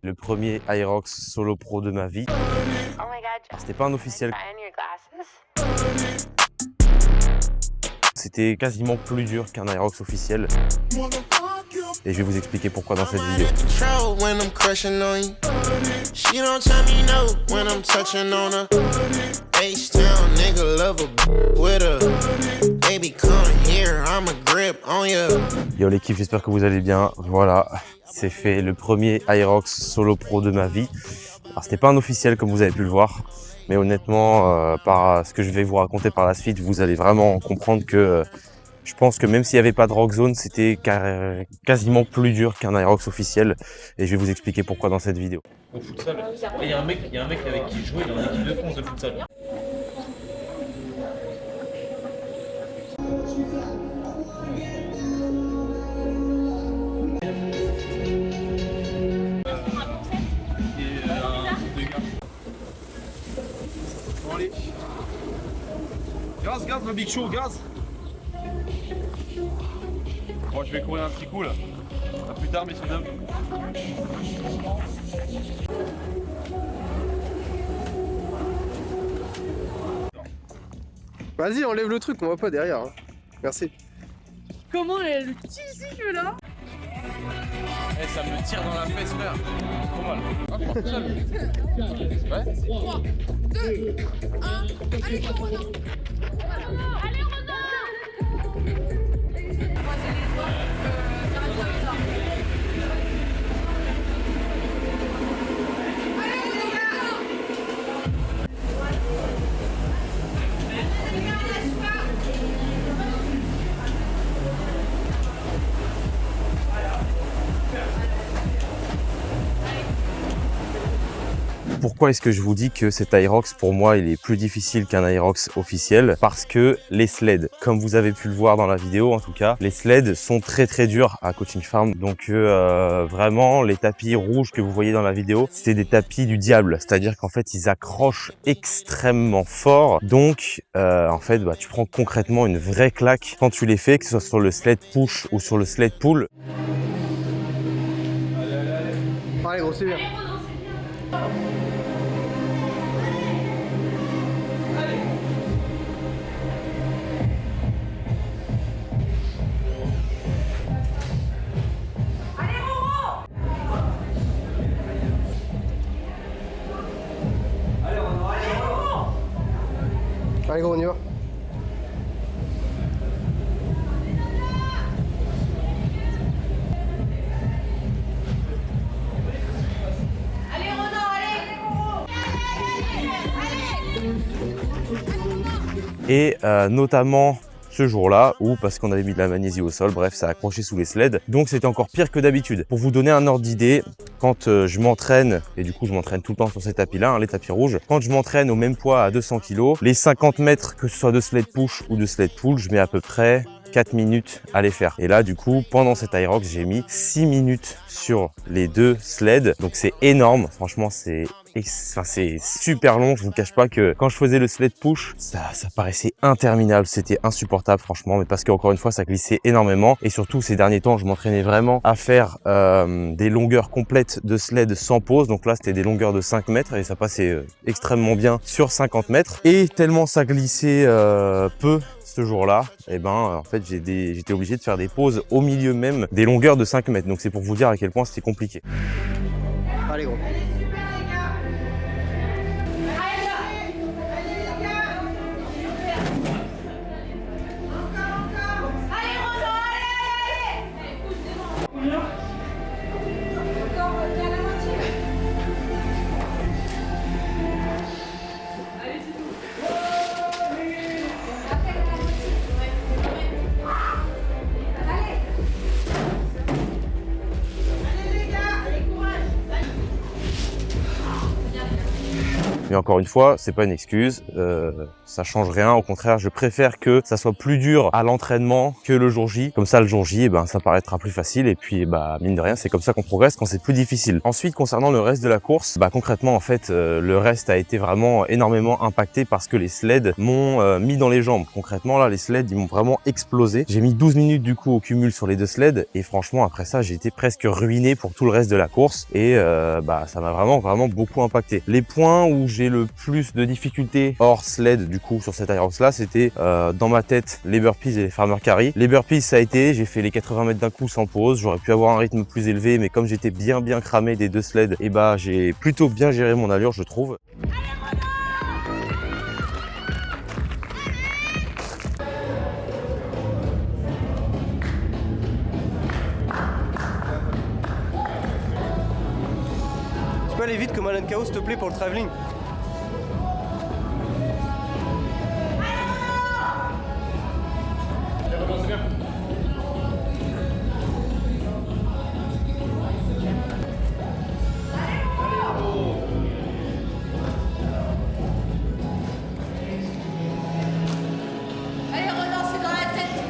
Le premier Aerox Solo Pro de ma vie. C'était pas un officiel. C'était quasiment plus dur qu'un Aerox officiel. Et je vais vous expliquer pourquoi dans cette vidéo. Yo l'équipe, j'espère que vous allez bien. Voilà, c'est fait, le premier Aerox Solo Pro de ma vie. Alors c'était pas un officiel comme vous avez pu le voir, mais honnêtement, par ce que je vais vous raconter par la suite, vous allez vraiment comprendre que je pense que même s'il n'y avait pas de Rock Zone, c'était quasiment plus dur qu'un Aerox officiel. Et je vais vous expliquer pourquoi dans cette vidéo. Au futsal, il y a un mec avec qui je jouais, il est en équipe de France de futsal. Gaz, le Big Show, gaz. Bon, je vais courir un petit coup là. A plus tard, messieurs dames. Vas-y, enlève le truc, on voit pas derrière. Hein. Merci. Comment elle le teasing là? Eh, ça me tire dans la fesse, frère. Trop mal. Ah, je pars tout seul. Ouais. 3, 2, 1. Allez, Ronan! Allez, Ronan! Pourquoi est-ce que je vous dis que cet Aerox, pour moi, il est plus difficile qu'un Aerox officiel? Parce que les sleds, comme vous avez pu le voir dans la vidéo en tout cas, les sleds sont très durs à Coaching Farm. Donc vraiment, les tapis rouges que vous voyez dans la vidéo, c'est des tapis du diable. C'est-à-dire qu'en fait, ils accrochent extrêmement fort. Donc, en fait, tu prends concrètement une vraie claque quand tu les fais, que ce soit sur le sled push ou sur le sled pull. Allez, gros, c'est bien. Allez gros, on y va. Allez, Ronan, allez! Et notamment ce jour-là, ou parce qu'on avait mis de la magnésie au sol, bref, ça a accroché sous les sleds. Donc c'était encore pire que d'habitude. Pour vous donner un ordre d'idée, quand je m'entraîne, et du coup je m'entraîne tout le temps sur ces tapis-là, les tapis rouges, quand je m'entraîne au même poids à 200 kg, les 50 mètres, que ce soit de sled push ou de sled pull, je mets à peu près 4 minutes à les faire. Et là, du coup, pendant cet Aerox, j'ai mis 6 minutes sur les deux sleds. Donc c'est énorme. Franchement, c'est super long. Je vous cache pas que quand je faisais le sled push, ça paraissait interminable. C'était insupportable, franchement. Mais parce qu'encore une fois, ça glissait énormément. Et surtout, ces derniers temps, je m'entraînais vraiment à faire des longueurs complètes de sled sans pause. Donc là, c'était des longueurs de 5 mètres et ça passait extrêmement bien sur 50 mètres. Et tellement ça glissait peu ce jour-là, et en fait j'étais obligé de faire des pauses au milieu même des longueurs de 5 mètres. Donc c'est pour vous dire à quel point c'était compliqué. Allez gros. Mais encore une fois, c'est pas une excuse, ça change rien. Au contraire, je préfère que ça soit plus dur à l'entraînement que le jour J. Comme ça, le jour J, ça paraîtra plus facile. Et puis, mine de rien, c'est comme ça qu'on progresse quand c'est plus difficile. Ensuite, concernant le reste de la course, concrètement, en fait, le reste a été vraiment énormément impacté parce que les sleds m'ont mis dans les jambes. Concrètement, là, les sleds, ils m'ont vraiment explosé. J'ai mis 12 minutes du coup au cumul sur les 2 sleds et franchement, après ça, j'ai été presque ruiné pour tout le reste de la course et ça m'a vraiment beaucoup impacté. Les points où j'ai le plus de difficultés hors sled du coup sur cette Aerox là, c'était dans ma tête les burpees et les farmer carry. Les burpees, ça a été, j'ai fait les 80 mètres d'un coup sans pause. J'aurais pu avoir un rythme plus élevé, mais comme j'étais bien cramé des 2 sleds, et j'ai plutôt bien géré mon allure, je trouve. Tu peux aller vite comme Alan Chaos, s'il te plaît, pour le travelling. Allez Renan, c'est dans la tête.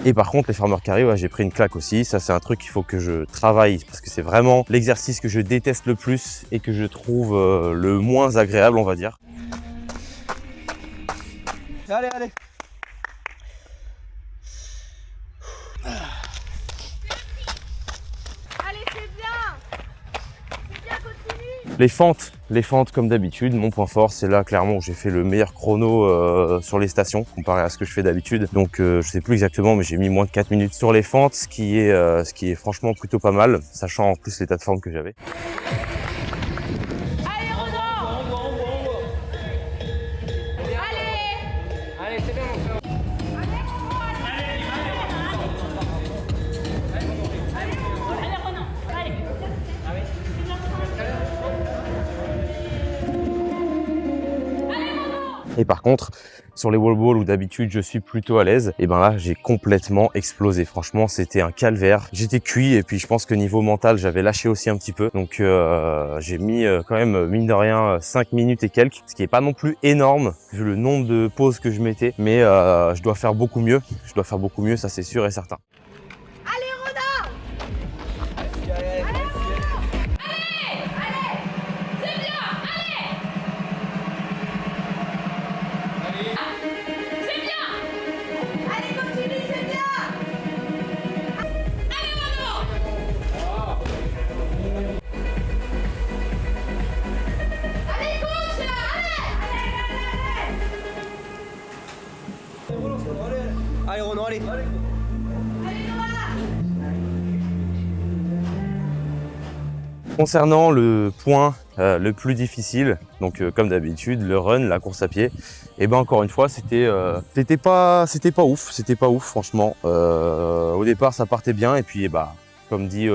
Et par contre, les farmer carry, j'ai pris une claque aussi. Ça, c'est un truc qu'il faut que je travaille parce que c'est vraiment l'exercice que je déteste le plus et que je trouve le moins agréable, on va dire. Allez. Allez, c'est bien. C'est bien, continue. Les fentes comme d'habitude, mon point fort, c'est là clairement où j'ai fait le meilleur chrono sur les stations comparé à ce que je fais d'habitude. Donc je sais plus exactement, mais j'ai mis moins de 4 minutes sur les fentes, ce qui est franchement plutôt pas mal, sachant en plus l'état de forme que j'avais. Allez Renan. Allez. Allez, c'est bien, mon frère. Et par contre, sur les wall balls où d'habitude je suis plutôt à l'aise, et là j'ai complètement explosé. Franchement, c'était un calvaire. J'étais cuit et puis je pense que niveau mental, j'avais lâché aussi un petit peu. Donc j'ai mis quand même, mine de rien, 5 minutes et quelques, ce qui est pas non plus énorme vu le nombre de pauses que je mettais. Mais je dois faire beaucoup mieux. Ça c'est sûr et certain. Allez Renan. C'est bien. Allez, continue, c'est bien. Allez Renan. Allez, coach. Allez, Renan, allez. Concernant le point le plus difficile, donc comme d'habitude, le run, la course à pied, et encore une fois, c'était pas ouf franchement. Au départ, ça partait bien et puis comme dit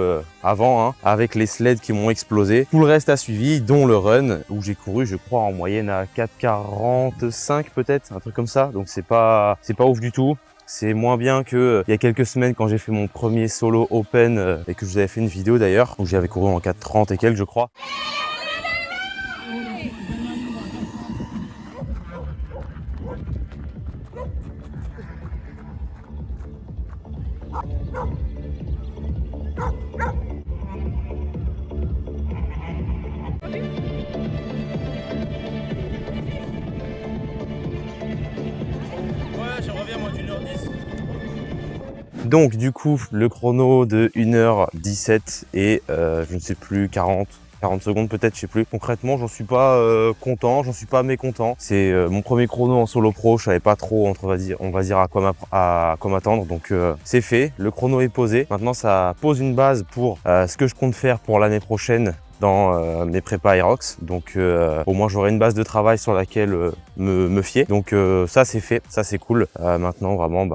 avant, avec les sleds qui m'ont explosé, tout le reste a suivi, dont le run où j'ai couru, je crois en moyenne à 4,45 peut-être, un truc comme ça. Donc c'est pas ouf du tout. C'est moins bien que il y a quelques semaines quand j'ai fait mon premier solo open et que je vous avais fait une vidéo d'ailleurs où j'avais couru en 4,30 et quelques je crois. Donc du coup, le chrono de 1h17 et je ne sais plus, 40 secondes peut-être, je sais plus. Concrètement, j'en suis pas content, j'en suis pas mécontent. C'est mon premier chrono en solo pro, je savais pas trop, on va dire à quoi m'attendre. Donc c'est fait, le chrono est posé. Maintenant, ça pose une base pour ce que je compte faire pour l'année prochaine dans mes prépas Aerox. Donc au moins j'aurai une base de travail sur laquelle me fier. Donc ça c'est fait, ça c'est cool. Maintenant vraiment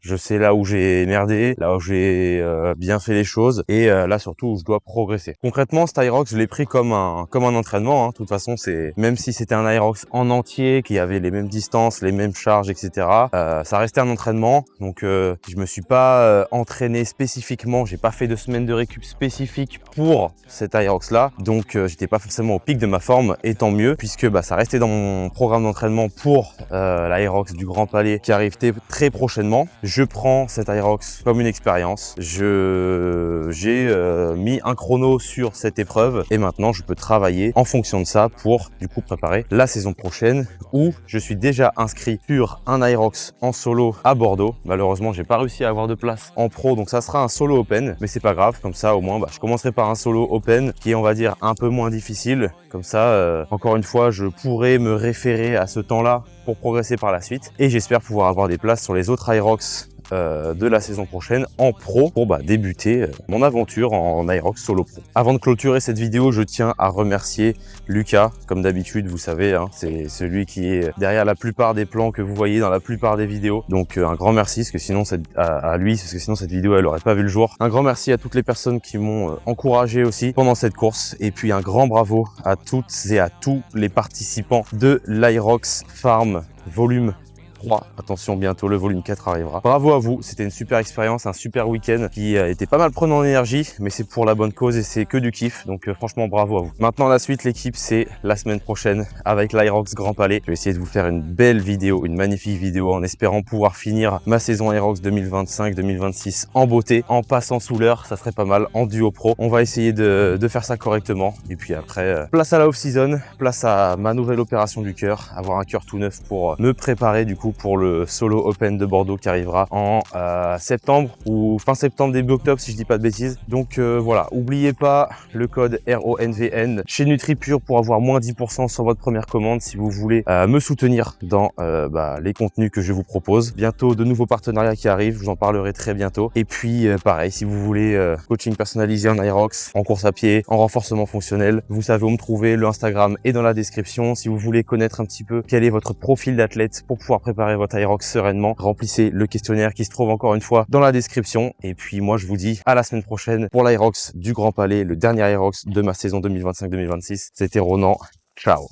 Je sais là où j'ai merdé, là où j'ai bien fait les choses et là surtout où je dois progresser. Concrètement, cet Aerox, je l'ai pris comme un entraînement. Hein. De toute façon, c'est même si c'était un Aerox en entier, qui avait les mêmes distances, les mêmes charges, etc. Ça restait un entraînement. Donc, je me suis pas entraîné spécifiquement. J'ai pas fait de semaine de récup spécifique pour cet Aerox là. Donc, j'étais pas forcément au pic de ma forme et tant mieux puisque ça restait dans mon programme d'entraînement pour l'Aerox du Grand Palais qui arrive très prochainement. Je prends cet Aerox comme une expérience. J'ai mis un chrono sur cette épreuve et maintenant je peux travailler en fonction de ça pour du coup préparer la saison prochaine où je suis déjà inscrit sur un Aerox en solo à Bordeaux. Malheureusement, j'ai pas réussi à avoir de place en pro, donc ça sera un solo open, mais c'est pas grave. Comme ça, au moins, je commencerai par un solo open qui est, on va dire, un peu moins difficile. Comme ça, encore une fois, je pourrai me référer à ce temps-là pour progresser par la suite. Et j'espère pouvoir avoir des places sur les autres Aerox de la saison prochaine en pro pour débuter mon aventure en Aerox solo pro. Avant de clôturer cette vidéo, je tiens à remercier Lucas, comme d'habitude, vous savez, hein, c'est celui qui est derrière la plupart des plans que vous voyez dans la plupart des vidéos. Donc un grand merci, parce que sinon à lui, parce que sinon cette vidéo elle aurait pas vu le jour. Un grand merci à toutes les personnes qui m'ont encouragé aussi pendant cette course, et puis un grand bravo à toutes et à tous les participants de l'Aerox Farm volume 3. Attention, bientôt le volume 4 arrivera. Bravo à vous, c'était une super expérience, un super week-end qui était pas mal prenant en énergie, mais c'est pour la bonne cause et c'est que du kiff, donc franchement bravo à vous. Maintenant la suite, l'équipe, c'est la semaine prochaine avec l'Aerox Grand Palais. Je vais essayer de vous faire une belle vidéo, une magnifique vidéo, en espérant pouvoir finir ma saison Aerox 2025-2026 en beauté, en passant sous l'heure, ça serait pas mal, en duo pro. On va essayer de faire ça correctement, et puis après, place à la off-season, place à ma nouvelle opération du cœur, avoir un cœur tout neuf pour me préparer du coup pour le solo open de Bordeaux qui arrivera en septembre ou fin septembre, début octobre si je dis pas de bêtises. Donc voilà, n'oubliez pas le code RONVN chez NutriPure pour avoir moins 10% sur votre première commande si vous voulez me soutenir dans les contenus que je vous propose. Bientôt de nouveaux partenariats qui arrivent, je vous en parlerai très bientôt. Et puis pareil, si vous voulez coaching personnalisé en Aerox, en course à pied, en renforcement fonctionnel, vous savez où me trouver, le Instagram est dans la description. Si vous voulez connaître un petit peu quel est votre profil d'athlète pour pouvoir préparer votre Aerox sereinement, remplissez le questionnaire qui se trouve encore une fois dans la description. Et puis moi je vous dis à la semaine prochaine pour l'Aerox du Grand Palais, le dernier Aerox de ma saison 2025-2026. C'était Ronan, ciao.